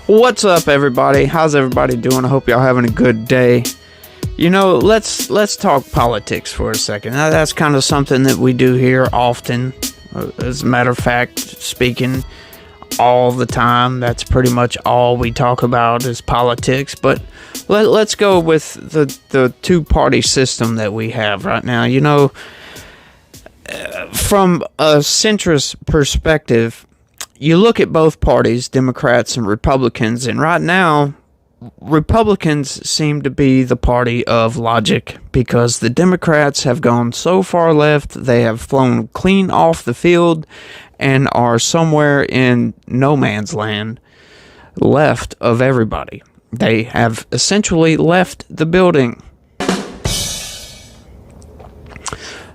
What's up, everybody? How's everybody doing? I hope y'all having a good day. You know, let's talk politics for a second. Now, that's kind of something that we do here often. As a matter of fact, speaking all the time, that's pretty much all we talk about is politics. But let's go with the two-party system that we have right now. You know, from a centrist perspective, you look at both parties, Democrats and Republicans, and right now, Republicans seem to be the party of logic because the Democrats have gone so far left, they have flown clean off the field and are somewhere in no man's land left of everybody. They have essentially left the building.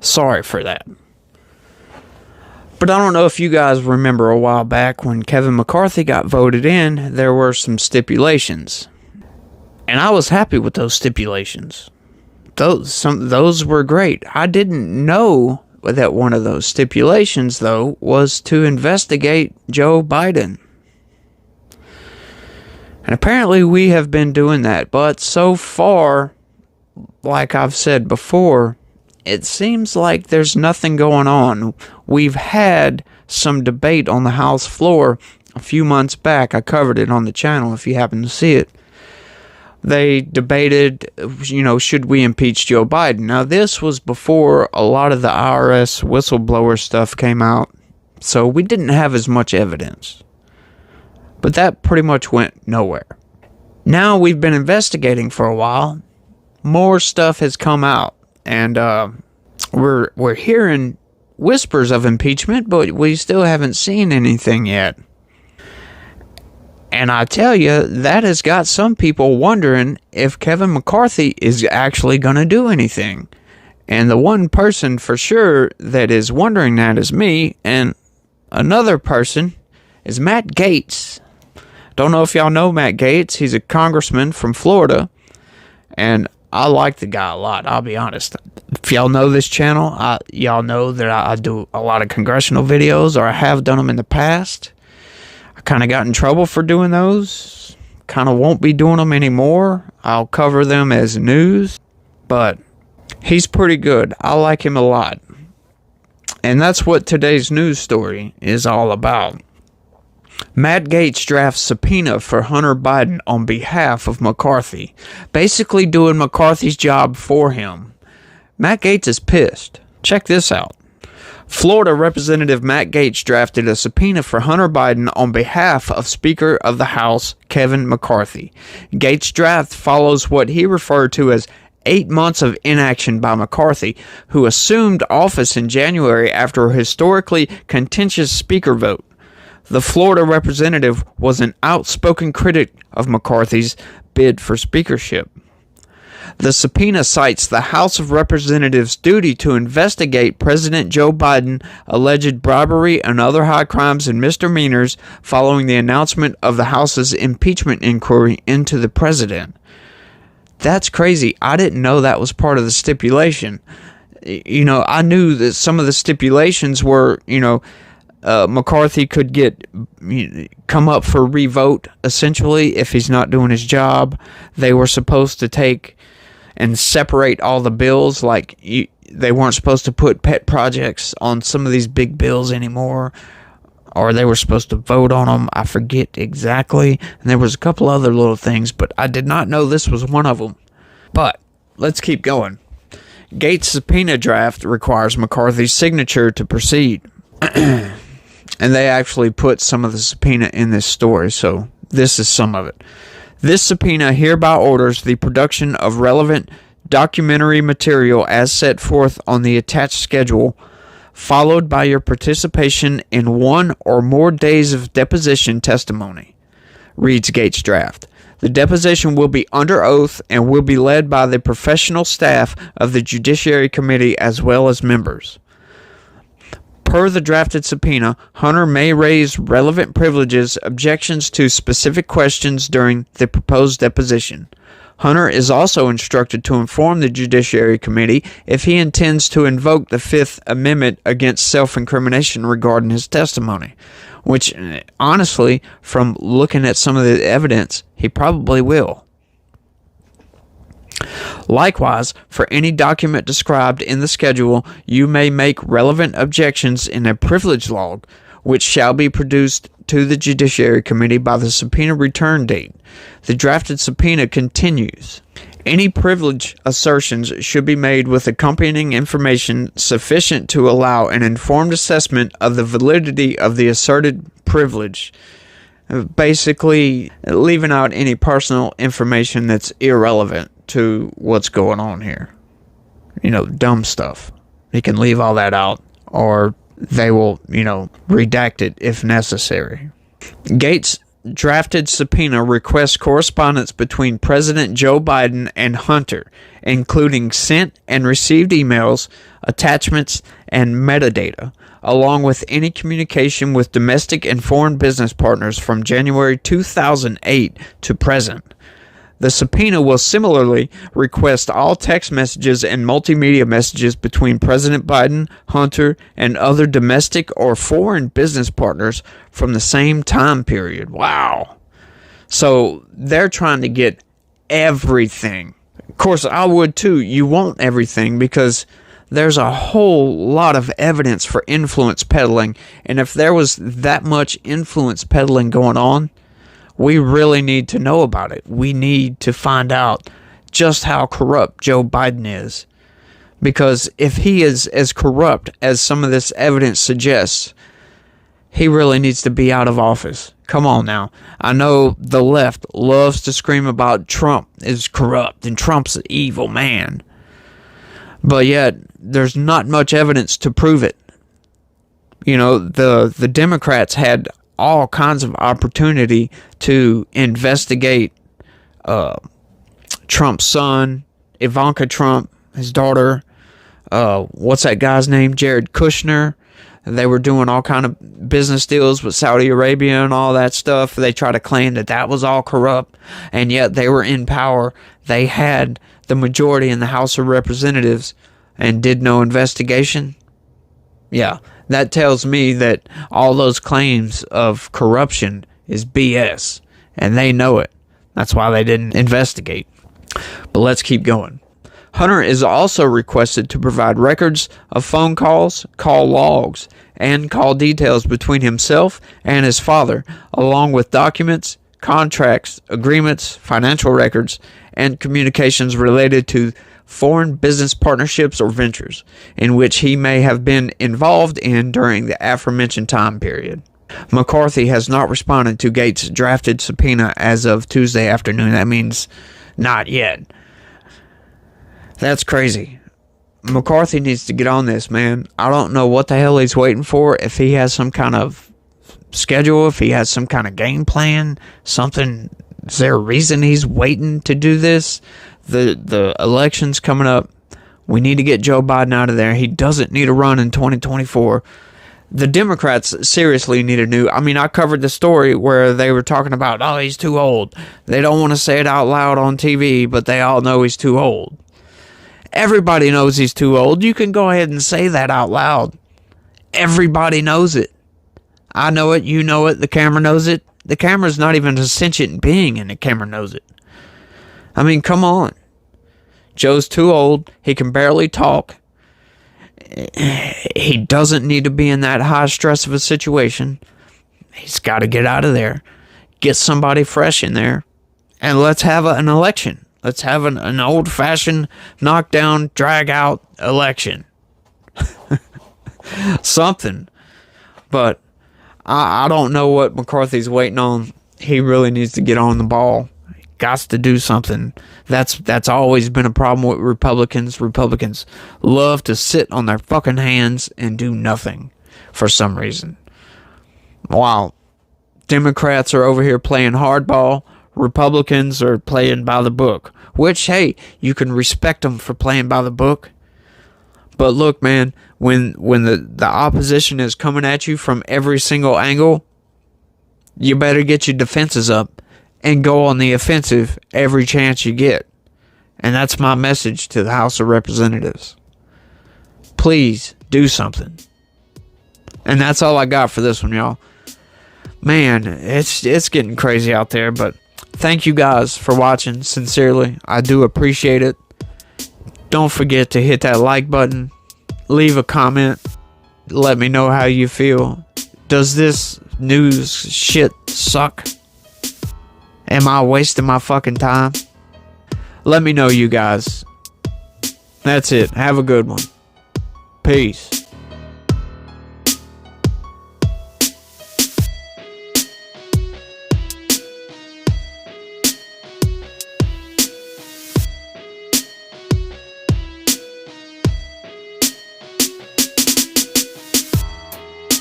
Sorry for that. But I don't know if you guys remember a while back when Kevin McCarthy got voted in, there were some stipulations. And I was happy with those stipulations. Those were great. I didn't know that one of those stipulations, though, was to investigate Joe Biden. And apparently we have been doing that. But so far, like I've said before, it seems like there's nothing going on. We've had some debate on the House floor a few months back. I covered it on the channel if you happen to see it. They debated, should we impeach Joe Biden? Now, this was before a lot of the IRS whistleblower stuff came out, so we didn't have as much evidence. But that pretty much went nowhere. Now we've been investigating for a while. More stuff has come out. And we're hearing whispers of impeachment, but we still haven't seen anything yet. And I tell you, that has got some people wondering if Kevin McCarthy is actually going to do anything. And the one person for sure that is wondering that is me, and another person is Matt Gaetz. Don't know if y'all know Matt Gaetz. He's a congressman from Florida, and I like the guy a lot, I'll be honest. If y'all know this channel, y'all know that I do a lot of congressional videos, or I have done them in the past. I kind of got in trouble for doing those. Kind of won't be doing them anymore. I'll cover them as news. But he's pretty good. I like him a lot. And that's what today's news story is all about. Matt Gaetz drafts subpoena for Hunter Biden on behalf of McCarthy, basically doing McCarthy's job for him. Matt Gaetz is pissed. Check this out. Florida Representative Matt Gaetz drafted a subpoena for Hunter Biden on behalf of Speaker of the House Kevin McCarthy. Gaetz' draft follows what he referred to as 8 months of inaction by McCarthy, who assumed office in January after a historically contentious speaker vote. The Florida representative was an outspoken critic of McCarthy's bid for speakership. The subpoena cites the House of Representatives' duty to investigate President Joe Biden's alleged bribery and other high crimes and misdemeanors following the announcement of the House's impeachment inquiry into the president. That's crazy. I didn't know that was part of the stipulation. I knew that some of the stipulations were, McCarthy could come up for revote, essentially, if he's not doing his job. They were supposed to take and separate all the bills, they weren't supposed to put pet projects on some of these big bills anymore, or they were supposed to vote on them. I forget exactly. And there was a couple other little things, but I did not know this was one of them. But let's keep going. Gaetz' subpoena draft requires McCarthy's signature to proceed. And they actually put some of the subpoena in this story, so this is some of it. This subpoena hereby orders the production of relevant documentary material as set forth on the attached schedule, followed by your participation in 1 or more days of deposition testimony, reads Gaetz' draft. The deposition will be under oath and will be led by the professional staff of the Judiciary Committee as well as members. Per the drafted subpoena, Hunter may raise relevant privileges, objections to specific questions during the proposed deposition. Hunter is also instructed to inform the Judiciary Committee if he intends to invoke the Fifth Amendment against self-incrimination regarding his testimony. which honestly, from looking at some of the evidence, he probably will. Likewise, for any document described in the schedule, you may make relevant objections in a privilege log, which shall be produced to the Judiciary Committee by the subpoena return date. The drafted subpoena continues. Any privilege assertions should be made with accompanying information sufficient to allow an informed assessment of the validity of the asserted privilege, basically leaving out any personal information that's irrelevant to what's going on here. Dumb stuff. He can leave all that out, or they will, redact it if necessary. Gates' drafted subpoena requests correspondence between President Joe Biden and Hunter, including sent and received emails, attachments, and metadata, along with any communication with domestic and foreign business partners from January 2008 to present. The subpoena will similarly request all text messages and multimedia messages between President Biden, Hunter, and other domestic or foreign business partners from the same time period. Wow. So they're trying to get everything. Of course, I would too. You want everything because there's a whole lot of evidence for influence peddling. And if there was that much influence peddling going on, we really need to know about it. We need to find out just how corrupt Joe Biden is. Because if he is as corrupt as some of this evidence suggests, he really needs to be out of office. Come on now. I know the left loves to scream about Trump is corrupt and Trump's an evil man. But yet, there's not much evidence to prove it. The Democrats had all kinds of opportunity to investigate Trump's son, Ivanka Trump, his daughter, what's that guy's name? Jared Kushner. They were doing all kind of business deals with Saudi Arabia and all that stuff. They try to claim that was all corrupt, and yet they were in power. They had the majority in the House of Representatives and did no investigation. Yeah. That tells me that all those claims of corruption is BS, and they know it. That's why they didn't investigate. But let's keep going. Hunter is also requested to provide records of phone calls, call logs, and call details between himself and his father, along with documents, contracts, agreements, financial records, and communications related to foreign business partnerships or ventures in which he may have been involved in during the aforementioned time period. McCarthy has not responded to Gates' drafted subpoena as of Tuesday afternoon. That means not yet. That's crazy. McCarthy needs to get on this, man. I don't know what the hell he's waiting for. If he has some kind of schedule, if he has some kind of game plan, something. Is there a reason he's waiting to do this? The election's coming up. We need to get Joe Biden out of there. He doesn't need to run in 2024. The Democrats seriously need a new... I covered the story where they were talking about, he's too old. They don't want to say it out loud on TV, but they all know he's too old. Everybody knows he's too old. You can go ahead and say that out loud. Everybody knows it. I know it. You know it. The camera knows it. The camera's not even a sentient being, and the camera knows it. Come on. Joe's too old. He can barely talk. He doesn't need to be in that high stress of a situation. He's got to get out of there. Get somebody fresh in there. And let's have an election. Let's have an old-fashioned knockdown, drag-out election. Something. But I don't know what McCarthy's waiting on. He really needs to get on the ball. Got to do something. That's always been a problem with Republicans. Republicans love to sit on their fucking hands and do nothing for some reason. While Democrats are over here playing hardball, Republicans are playing by the book. Which, hey, you can respect them for playing by the book. But look, man, when the opposition is coming at you from every single angle, you better get your defenses up and go on the offensive every chance you get. And that's my message to the House of Representatives. Please do something. And that's all I got for this one, y'all. Man, it's getting crazy out there, but thank you guys for watching. Sincerely, I do appreciate it. Don't forget to hit that like button, leave a comment, let me know how you feel. Does this news shit suck? Am I wasting my fucking time? Let me know, you guys. That's it. Have a good one. Peace.